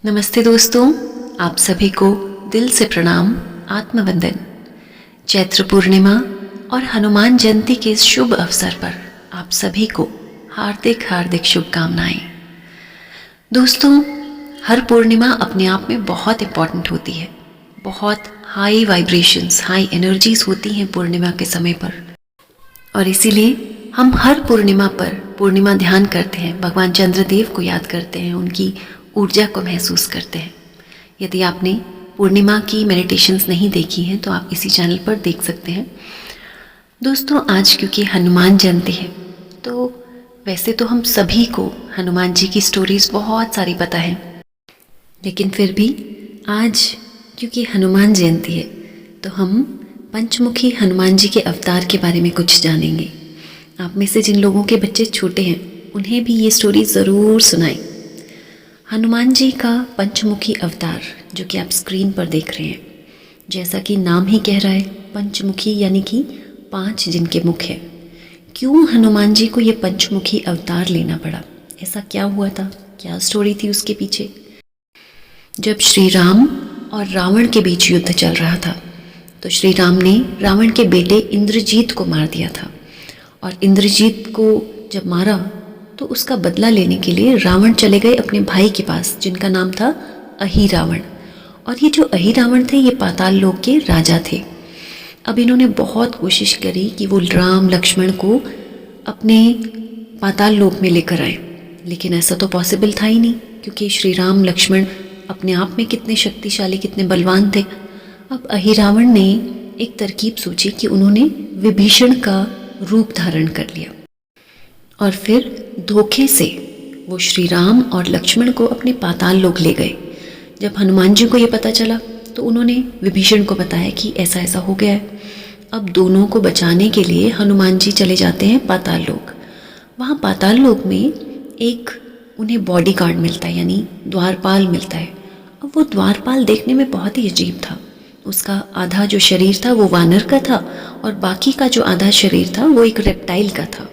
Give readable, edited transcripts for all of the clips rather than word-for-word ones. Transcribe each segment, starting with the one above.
नमस्ते दोस्तों, आप सभी को दिल से प्रणाम, आत्मवंदन। चैत्र पूर्णिमा और हनुमान जयंती के इस शुभ अवसर पर आप सभी को हार्दिक हार्दिक शुभकामनाएं। दोस्तों, हर पूर्णिमा अपने आप में बहुत इम्पॉर्टेंट होती है। बहुत हाई वाइब्रेशंस, हाई एनर्जीज होती हैं पूर्णिमा के समय पर, और इसीलिए हम हर पूर्णिमा पर पूर्णिमा ध्यान करते हैं, भगवान चंद्रदेव को याद करते हैं, उनकी ऊर्जा को महसूस करते हैं। यदि आपने पूर्णिमा की मेडिटेशंस नहीं देखी हैं तो आप इसी चैनल पर देख सकते हैं। दोस्तों, आज क्योंकि हनुमान जयंती है तो वैसे तो हम सभी को हनुमान जी की स्टोरीज बहुत सारी पता है, लेकिन फिर भी आज क्योंकि हनुमान जयंती है तो हम पंचमुखी हनुमान जी के अवतार के बारे में कुछ जानेंगे। आप में से जिन लोगों के बच्चे छोटे हैं उन्हें भी ये स्टोरी ज़रूर सुनाएं। हनुमान जी का पंचमुखी अवतार जो कि आप स्क्रीन पर देख रहे हैं, जैसा कि नाम ही कह रहा है, पंचमुखी यानी कि 5 जिनके मुख हैं। क्यों हनुमान जी को ये पंचमुखी अवतार लेना पड़ा? ऐसा क्या हुआ था? क्या स्टोरी थी उसके पीछे? जब श्री राम और रावण के बीच युद्ध चल रहा था तो श्री राम ने रावण के बेटे इंद्रजीत को मार दिया था, और इंद्रजीत को जब मारा तो उसका बदला लेने के लिए रावण चले गए अपने भाई के पास, जिनका नाम था अहिरावण। और ये जो अहिरावण थे ये पाताल लोक के राजा थे। अब इन्होंने बहुत कोशिश करी कि वो राम लक्ष्मण को अपने पाताल लोक में लेकर आए, लेकिन ऐसा तो पॉसिबल था ही नहीं, क्योंकि श्री राम लक्ष्मण अपने आप में कितने शक्तिशाली, कितने बलवान थे। अब अहिरावण ने एक तरकीब सोची कि उन्होंने विभीषण का रूप धारण कर लिया और फिर धोखे से वो श्री राम और लक्ष्मण को अपने पाताल लोक ले गए। जब हनुमान जी को ये पता चला तो उन्होंने विभीषण को बताया कि ऐसा ऐसा हो गया है। अब दोनों को बचाने के लिए हनुमान जी चले जाते हैं पाताल लोक। वहाँ पाताल लोक में एक उन्हें बॉडीगार्ड मिलता है, यानी द्वारपाल मिलता है। अब वो द्वारपाल देखने में बहुत ही अजीब था। उसका आधा जो शरीर था वो वानर का था और बाकी का जो आधा शरीर था वो एक रेप्टाइल का था।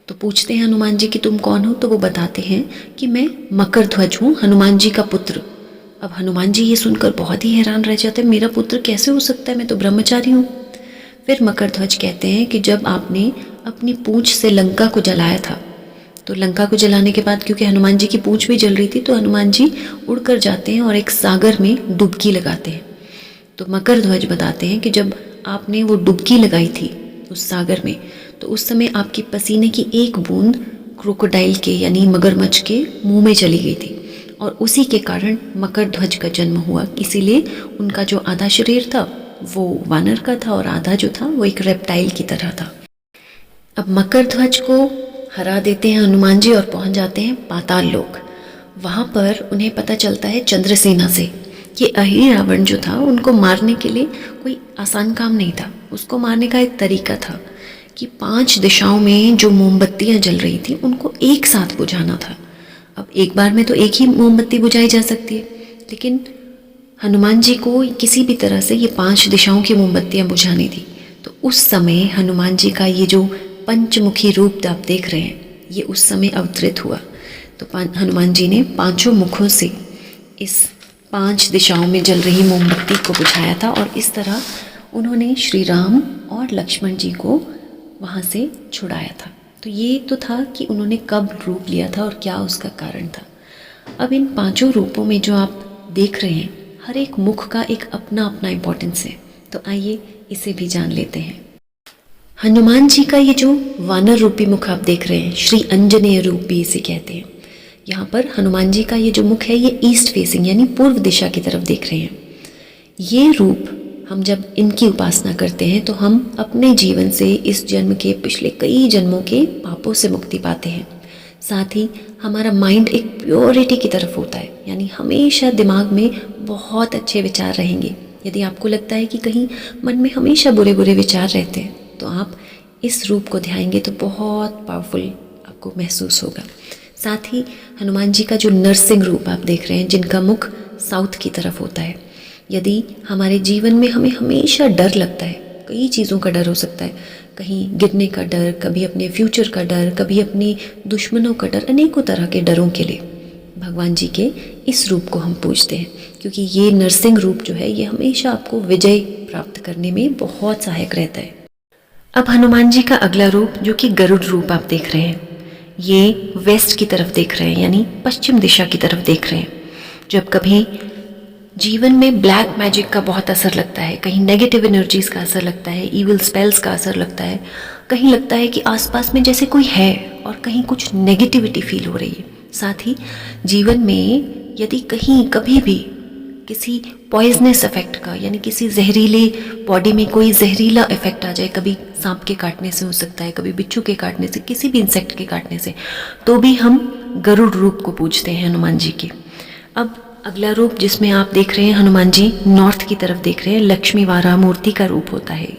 तो पूछते हैं हनुमान जी कि तुम कौन हो? तो वो बताते हैं कि मैं मकरध्वज हूँ, हनुमान जी का पुत्र। अब हनुमान जी ये सुनकर बहुत ही हैरान रह जाते हैं, मेरा पुत्र कैसे हो सकता है, मैं तो ब्रह्मचारी हूँ। फिर मकरध्वज कहते हैं कि जब आपने अपनी पूँछ से लंका को जलाया था, तो लंका को जलाने के बाद क्योंकि हनुमान जी की पूँछ भी जल रही थी तो हनुमान जी उड़कर जाते हैं और एक सागर में डुबकी लगाते हैं। तो मकरध्वज बताते हैं कि जब आपने वो डुबकी लगाई थी उस सागर में, तो उस समय आपके पसीने की एक बूंद क्रोकोडाइल के यानी मगरमच्छ के मुंह में चली गई थी, और उसी के कारण मकरध्वज का जन्म हुआ। इसीलिए उनका जो आधा शरीर था वो वानर का था और आधा जो था वो एक रेप्टाइल की तरह था। अब मकरध्वज को हरा देते हैं हनुमान जी और पहुंच जाते हैं पाताल लोक। वहाँ पर उन्हें पता चलता है चंद्रसेना से कि अहिरावण जो था उनको मारने के लिए कोई आसान काम नहीं था। उसको मारने का एक तरीका था कि 5 दिशाओं में जो मोमबत्तियां जल रही थी उनको एक साथ बुझाना था। अब एक बार में तो एक ही मोमबत्ती बुझाई जा सकती है, लेकिन हनुमान जी को किसी भी तरह से ये 5 दिशाओं की मोमबत्तियां बुझानी थी। तो उस समय हनुमान जी का ये जो पंचमुखी रूप आप देख रहे हैं ये उस समय अवतरित हुआ। तो हनुमान जी ने 5 मुखों से इस 5 दिशाओं में जल रही मोमबत्ती को बुझाया था, और इस तरह उन्होंने श्री राम और लक्ष्मण जी को वहाँ से छुड़ाया था। तो ये तो था कि उन्होंने कब रूप लिया था और क्या उसका कारण था। अब इन 5 रूपों में जो आप देख रहे हैं, हर एक मुख का एक अपना अपना इम्पोर्टेंस है। तो आइए इसे भी जान लेते हैं। हनुमान जी का ये जो वानर रूपी मुख आप देख रहे हैं, श्री अंजनेय रूप भी इसे कहते हैं। यहाँ पर हनुमान जी का ये जो मुख है ये ईस्ट फेसिंग यानी पूर्व दिशा की तरफ देख रहे हैं। ये रूप हम जब इनकी उपासना करते हैं तो हम अपने जीवन से इस जन्म के पिछले कई जन्मों के पापों से मुक्ति पाते हैं। साथ ही हमारा माइंड एक प्योरिटी की तरफ होता है, यानी हमेशा दिमाग में बहुत अच्छे विचार रहेंगे। यदि आपको लगता है कि कहीं मन में हमेशा बुरे बुरे विचार रहते हैं तो आप इस रूप को ध्याएंगे तो बहुत पावरफुल आपको महसूस होगा। साथ ही हनुमान जी का जो नरसिंह रूप आप देख रहे हैं, जिनका मुख साउथ की तरफ होता है। यदि हमारे जीवन में हमें हमेशा डर लगता है, कई चीज़ों का डर हो सकता है, कहीं गिरने का डर, कभी अपने फ्यूचर का डर, कभी अपने दुश्मनों का डर, अनेकों तरह के डरों के लिए भगवान जी के इस रूप को हम पूजते हैं, क्योंकि ये नरसिंह रूप जो है ये हमेशा आपको विजय प्राप्त करने में बहुत सहायक रहता है। अब हनुमान जी का अगला रूप जो कि गरुड़ रूप आप देख रहे हैं, ये वेस्ट की तरफ देख रहे हैं, यानी पश्चिम दिशा की तरफ देख रहे हैं। जब कभी जीवन में ब्लैक मैजिक का बहुत असर लगता है, कहीं नेगेटिव एनर्जीज का असर लगता है, इविल स्पेल्स का असर लगता है, कहीं लगता है कि आसपास में जैसे कोई है और कहीं कुछ नेगेटिविटी फील हो रही है। साथ ही जीवन में यदि कहीं कभी भी किसी पॉइजनस इफेक्ट का, यानी किसी जहरीले बॉडी में कोई जहरीला इफेक्ट आ जाए, कभी सांप के काटने से हो सकता है, कभी बिच्छू के काटने से, किसी भी इंसेक्ट के काटने से, तो भी हम गरुड़ रूप को पूजते हैं हनुमान जी के। अब अगला रूप जिसमें आप देख रहे हैं हनुमान जी नॉर्थ की तरफ देख रहे हैं, लक्ष्मी वारा मूर्ति का रूप होता है।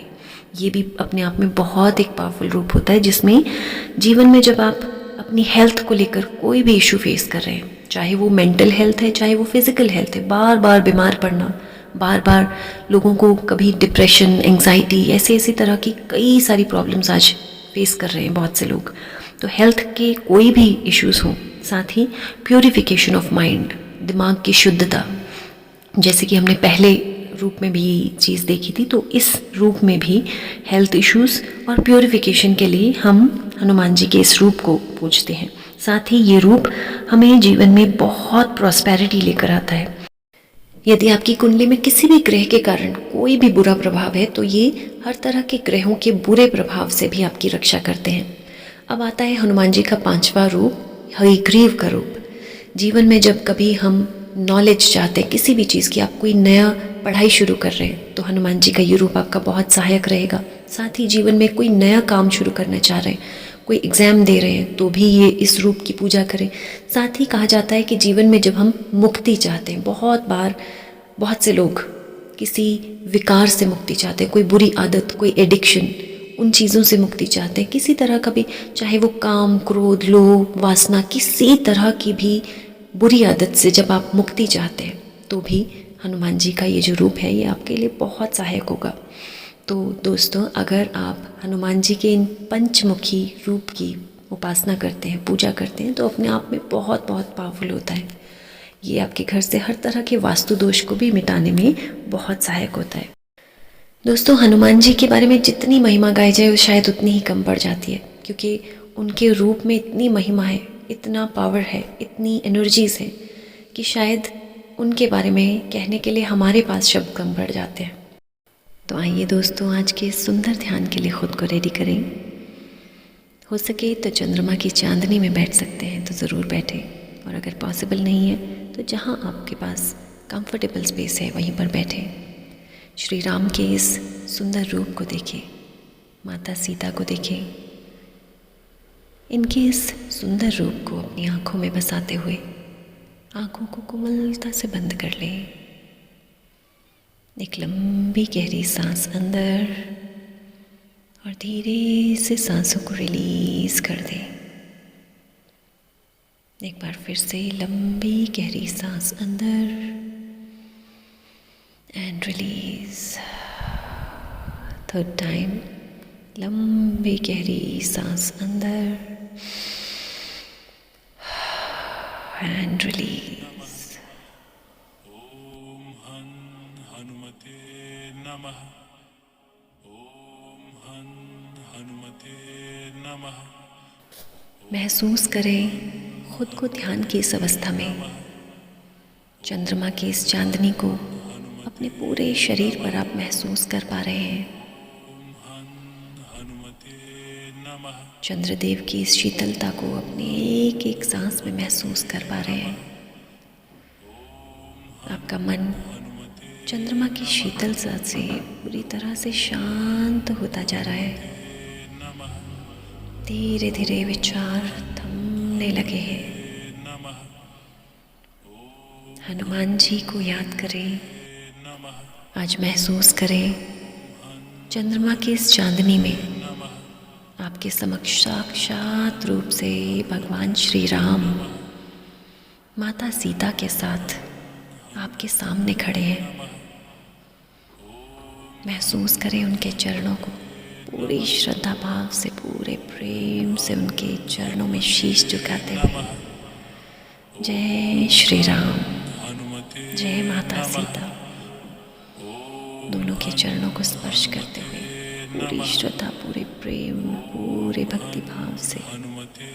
ये भी अपने आप में बहुत एक पावरफुल रूप होता है, जिसमें जीवन में जब आप अपनी हेल्थ को लेकर कोई भी इशू फेस कर रहे हैं, चाहे वो मेंटल हेल्थ है, चाहे वो फिजिकल हेल्थ है, बार बार बीमार पड़ना, बार बार लोगों को कभी डिप्रेशन, एंग्जाइटी, ऐसी तरह की कई सारी प्रॉब्लम्स आज फेस कर रहे हैं बहुत से लोग। तो हेल्थ के कोई भी इश्यूज़ हों, साथ ही प्योरिफिकेशन ऑफ माइंड, दिमाग की शुद्धता, जैसे कि हमने पहले रूप में भी चीज़ देखी थी, तो इस रूप में भी हेल्थ इश्यूज़ और प्योरिफिकेशन के लिए हम हनुमान जी के इस रूप को पूजते हैं। साथ ही ये रूप हमें जीवन में बहुत प्रॉस्पेरिटी लेकर आता है। यदि आपकी कुंडली में किसी भी ग्रह के कारण कोई भी बुरा प्रभाव है, तो ये हर तरह के ग्रहों के बुरे प्रभाव से भी आपकी रक्षा करते हैं। अब आता है हनुमान जी का 5वां रूप, हयग्रीव का रूप। जीवन में जब कभी हम नॉलेज चाहते हैं किसी भी चीज़ की, आप कोई नया पढ़ाई शुरू कर रहे हैं, तो हनुमान जी का ये रूप आपका बहुत सहायक रहेगा। साथ ही जीवन में कोई नया काम शुरू करना चाह रहे हैं, कोई एग्ज़ाम दे रहे हैं, तो भी ये इस रूप की पूजा करें। साथ ही कहा जाता है कि जीवन में जब हम मुक्ति चाहते हैं, बहुत बार बहुत से लोग किसी विकार से मुक्ति चाहते हैं, कोई बुरी आदत, कोई एडिक्शन, उन चीज़ों से मुक्ति चाहते हैं, किसी तरह का भी, चाहे वो काम, क्रोध, लोभ, वासना, किसी तरह की भी बुरी आदत से जब आप मुक्ति चाहते हैं, तो भी हनुमान जी का ये जो रूप है ये आपके लिए बहुत सहायक होगा। तो दोस्तों, अगर आप हनुमान जी के इन पंचमुखी रूप की उपासना करते हैं, पूजा करते हैं, तो अपने आप में बहुत बहुत पावरफुल होता है। ये आपके घर से हर तरह के वास्तु दोष को भी मिटाने में बहुत सहायक होता है। दोस्तों, हनुमान जी के बारे में जितनी महिमा गाई जाए वो शायद उतनी ही कम पड़ जाती है, क्योंकि उनके रूप में इतनी महिमा है, इतना पावर है, इतनी एनर्जीज है कि शायद उनके बारे में कहने के लिए हमारे पास शब्द कम पड़ जाते हैं। तो आइए दोस्तों, आज के सुंदर ध्यान के लिए खुद को रेडी करें। हो सके तो चंद्रमा की चांदनी में बैठ सकते हैं तो ज़रूर बैठें, और अगर पॉसिबल नहीं है तो जहाँ आपके पास कंफर्टेबल स्पेस है वहीं पर बैठें। श्री राम के इस सुंदर रूप को देखें, माता सीता को देखें, इनके इस सुंदर रूप को अपनी आँखों में बसाते हुए आँखों को कोमलता से बंद कर लें। एक लंबी गहरी सांस अंदर और धीरे से सांसों को रिलीज कर दें। एक बार फिर से लंबी गहरी सांस अंदर एंड रिलीज। थर्ड टाइम, लंबी गहरी सांस अंदर एंड रिलीज। ओम हनुमते नमः। ओम हनुमते नमः। महसूस करें खुद को ध्यान की इस अवस्था में, चंद्रमा की इस चांदनी को अपने पूरे शरीर पर आप महसूस कर पा रहे हैं। चंद्रदेव की इस शीतलता को अपने एक एक सांस में महसूस कर पा रहे हैं। आपका मन चंद्रमा की शीतलता से पूरी तरह से शांत होता जा रहा है। धीरे धीरे विचार थमने लगे हैं। हनुमान जी को याद करें। आज महसूस करें चंद्रमा की इस चांदनी में आपके समक्ष साक्षात रूप से भगवान श्री राम माता सीता के साथ आपके सामने खड़े हैं। महसूस करें उनके चरणों को, पूरी श्रद्धा भाव से, पूरे प्रेम से उनके चरणों में शीश झुकाते हुए जय श्री राम। हनुमते जय माता नमः। सीता। दोनों के चरणों को स्पर्श करते हुए पूरी श्रद्धा, पूरे प्रेम, पूरे भक्ति भाव से हनुमते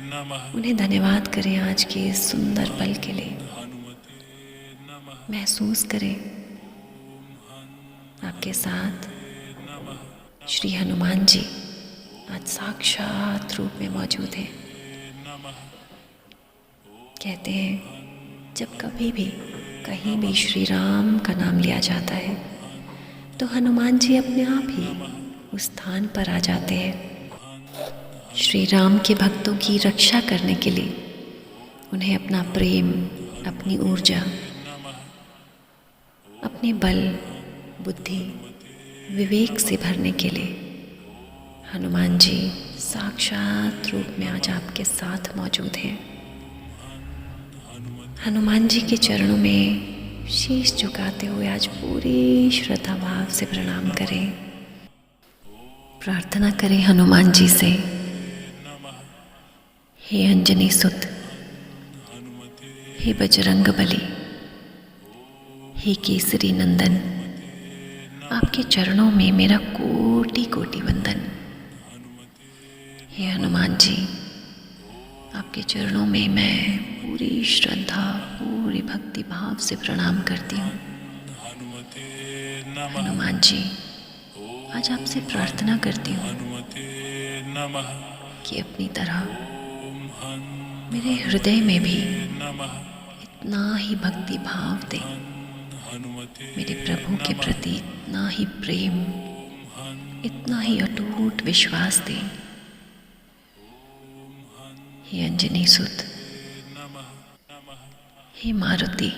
नमः। उन्हें धन्यवाद करें आज के इस सुंदर पल के लिए। हनुमते नमः। महसूस करें आपके साथ श्री हनुमान जी आज साक्षात रूप में मौजूद हैं। कहते हैं जब कभी भी कहीं भी श्री राम का नाम लिया जाता है तो हनुमान जी अपने आप ही उस स्थान पर आ जाते हैं। श्री राम के भक्तों की रक्षा करने के लिए उन्हें अपना प्रेम, अपनी ऊर्जा, अपने बल, बुद्धि, विवेक से भरने के लिए हनुमान जी साक्षात रूप में आज आपके साथ मौजूद हैं। हनुमान जी के चरणों में शीश झुकाते हुए आज पूरी श्रद्धा भाव से प्रणाम करें। प्रार्थना करें हनुमान जी से, हे अंजनी सुत, हे बजरंग बली, हे केसरी नंदन, आपके चरणों में मेरा कोटि कोटि वंदन। हे हनुमान जी, आपके चरणों में मैं पूरी श्रद्धा, पूरी भक्ति भाव से प्रणाम करती हूँ। हनुमान जी, आज आपसे प्रार्थना करती हूँ कि अपनी तरह मेरे हृदय में भी इतना ही भक्ति भाव दें, मेरे प्रभु के प्रति इतना ही प्रेम, इतना ही अटूट विश्वास दें। हे अंजनी सुत, हे मारुति,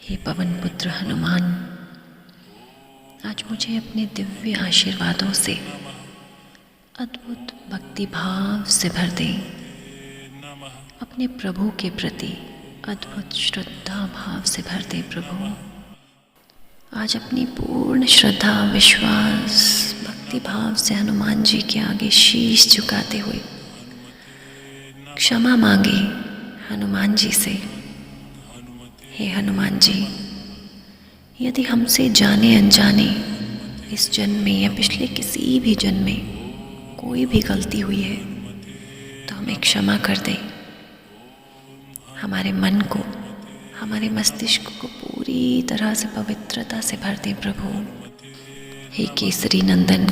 हे पवन पुत्र हनुमान, आज मुझे अपने दिव्य आशीर्वादों से अद्भुत भक्ति भाव से भर दें। अपने प्रभु के प्रति अद्भुत श्रद्धा भाव से भर दें। प्रभु, आज अपनी पूर्ण श्रद्धा, विश्वास, भक्ति भाव से हनुमान जी के आगे शीश झुकाते हुए क्षमा मांगे हनुमान जी से। हे हनुमान जी, यदि हमसे जाने अनजाने इस जन्म में या पिछले किसी भी जन्म में कोई भी गलती हुई है तो हमें क्षमा कर दें। हमारे मन को, हमारे मस्तिष्क को पूरी तरह से पवित्रता से भर दें। प्रभु, हे केसरी नंदन,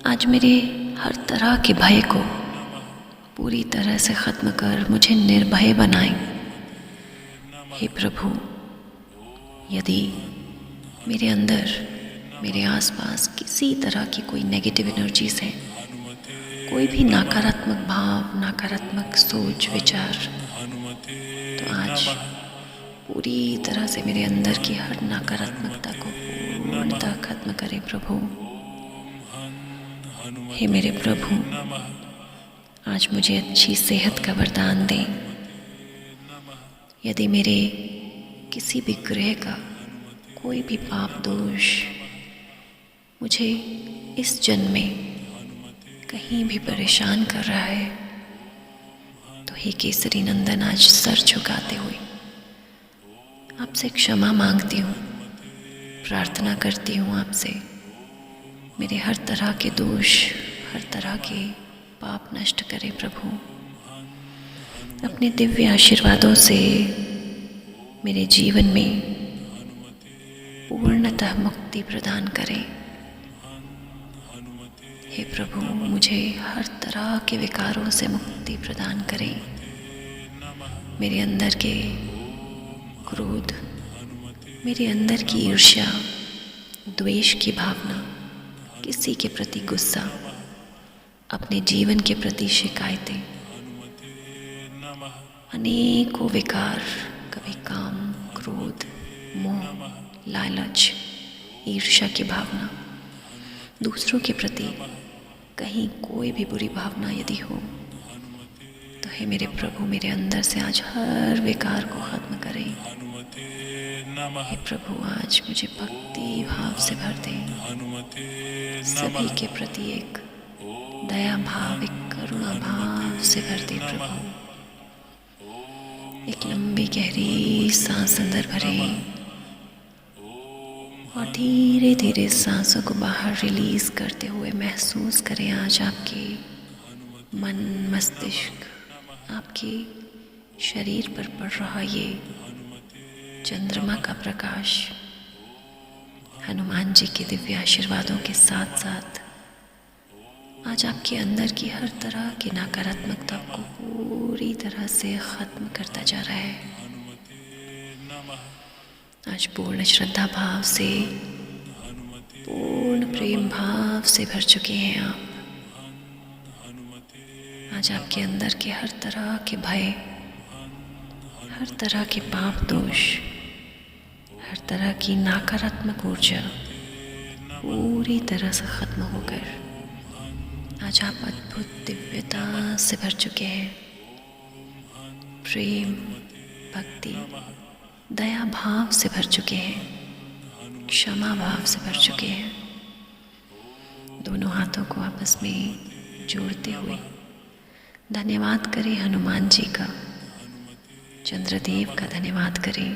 आज मेरे हर तरह के भय को पूरी तरह से ख़त्म कर मुझे निर्भय बनाएं। हे प्रभु, यदि मेरे अंदर, मेरे आसपास किसी तरह की कोई नेगेटिव एनर्जीज है, कोई भी नकारात्मक भाव, नकारात्मक सोच विचार, तो आज पूरी तरह से मेरे अंदर की हर नकारात्मकता को पूर्णतः खत्म करें। प्रभु, हे मेरे प्रभु, आज मुझे अच्छी सेहत का वरदान दें। यदि मेरे किसी भी ग्रह का कोई भी पाप दोष मुझे इस जन्म में कहीं भी परेशान कर रहा है तो हे केसरी नंदन, आज सर झुकाते हुए आपसे क्षमा मांगती हूँ, प्रार्थना करती हूँ आपसे, मेरे हर तरह के दोष, हर तरह के पाप नष्ट करें। प्रभु, अपने दिव्य आशीर्वादों से मेरे जीवन में पूर्णतः मुक्ति प्रदान करें। हे प्रभु, मुझे हर तरह के विकारों से मुक्ति प्रदान करें। मेरे अंदर के क्रोध, मेरे अंदर की ईर्ष्या, द्वेष की भावना, किसी के प्रति गुस्सा, अपने जीवन के प्रति शिकायतें, अनेकों विकार, कभी काम, क्रोध, मोह, लालच, ईर्ष्या की भावना, दूसरों के प्रति कहीं कोई भी बुरी भावना यदि हो तो हे मेरे प्रभु, मेरे अंदर से आज हर विकार को खत्म करें। हे प्रभु, आज मुझे भक्ति भाव से भर दें। सभी के प्रति एक दया भाव, एक करुणा भाव से भर दें। प्रभु, एक लंबी गहरी सांस अंदर भरें और धीरे धीरे सांसों को बाहर रिलीज करते हुए महसूस करें आज आपके मन मस्तिष्क आपके शरीर पर पड़ रहा ये चंद्रमा का प्रकाश हनुमान जी के दिव्य आशीर्वादों के साथ साथ आज आपके अंदर की हर तरह की नकारात्मकता को पूरी तरह से ख़त्म करता जा रहा है। आज पूर्ण श्रद्धा भाव से पूर्ण प्रेम भाव से भर चुके हैं आप। आज आपके अंदर के हर तरह के भय, हर तरह के पाप दोष, हर तरह की नकारात्मक ऊर्जा पूरी तरह से ख़त्म होकर आज आप अद्भुत दिव्यता से भर चुके हैं। प्रेम, भक्ति, दया भाव से भर चुके हैं, क्षमा भाव से भर चुके हैं। दोनों हाथों को आपस में जोड़ते हुए धन्यवाद करें हनुमान जी का, चंद्रदेव का धन्यवाद करें।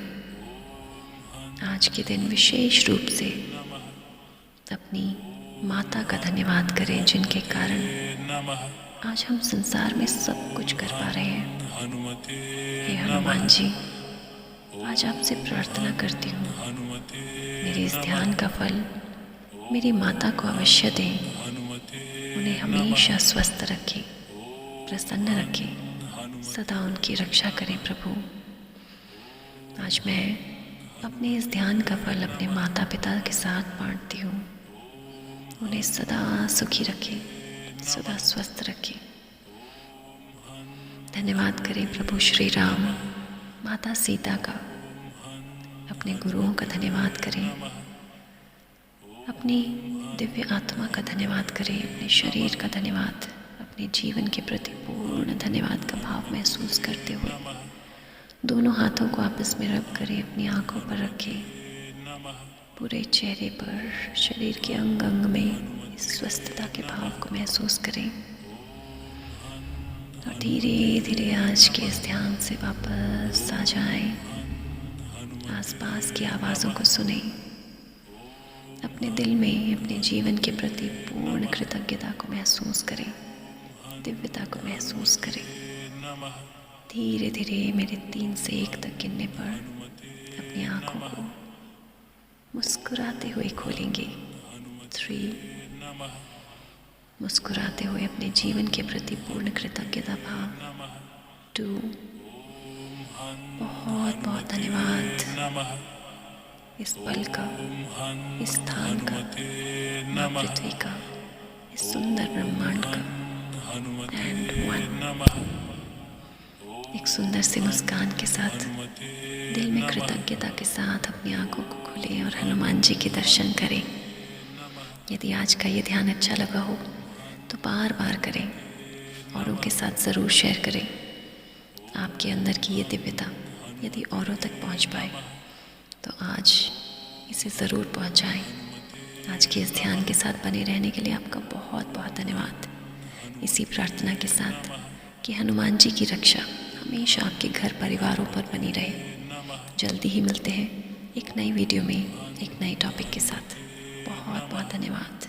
आज के दिन विशेष रूप से अपनी माता का धन्यवाद करें जिनके कारण आज हम संसार में सब कुछ कर पा रहे हैं। हे हनुमान जी, आज आपसे प्रार्थना करती हूँ मेरे इस ध्यान का फल मेरी माता को अवश्य दें। उन्हें हमेशा स्वस्थ रखें, प्रसन्न रखें, सदा उनकी रक्षा करें प्रभु। आज मैं अपने इस ध्यान का फल अपने माता पिता के साथ बांटती हूँ। उन्हें सदा सुखी रखें, सदा स्वस्थ रखें। धन्यवाद करें प्रभु श्री राम, माता सीता का, अपने गुरुओं का धन्यवाद करें, अपनी दिव्य आत्मा का धन्यवाद करें, अपने शरीर का धन्यवाद, अपने जीवन के प्रति पूर्ण धन्यवाद का भाव महसूस करते हुए दोनों हाथों को आपस में रब करें, अपनी आंखों पर रखें, पूरे चेहरे पर, शरीर के अंग अंग में इस स्वस्थता के भाव को महसूस करें और धीरे धीरे आज के इस ध्यान से वापस आ जाएं। आसपास की आवाज़ों को सुनें, अपने दिल में अपने जीवन के प्रति पूर्ण कृतज्ञता को महसूस करें, दिव्यता को महसूस करें। धीरे धीरे मेरे 3 से 1 तक गिनने पर अपनी आँखों को मुस्कुराते हुए खोलेंगे। 3, मुस्कुराते हुए अपने जीवन के प्रति पूर्ण कृतज्ञता भाव। 2, बहुत बहुत धन्यवाद इस पल का, इस स्थान का, माँ पृथ्वी का, इस सुंदर ब्रह्मांड का। एंड 1, एक सुंदर सी मुस्कान के साथ दिल में कृतज्ञता के साथ अपनी आंखों को खोलें और हनुमान जी के दर्शन करें। यदि आज का ये ध्यान अच्छा लगा हो तो बार बार करें, औरों के साथ ज़रूर शेयर करें। आपके अंदर की ये दिव्यता यदि औरों तक पहुंच पाए तो आज इसे ज़रूर पहुंचाएं। आज के इस ध्यान के साथ बने रहने के लिए आपका बहुत बहुत धन्यवाद। इसी प्रार्थना के साथ कि हनुमान जी की रक्षा हमेशा आपके घर परिवारों पर बनी रहे। जल्दी ही मिलते हैं एक नई वीडियो में एक नए टॉपिक के साथ। बहुत बहुत धन्यवाद।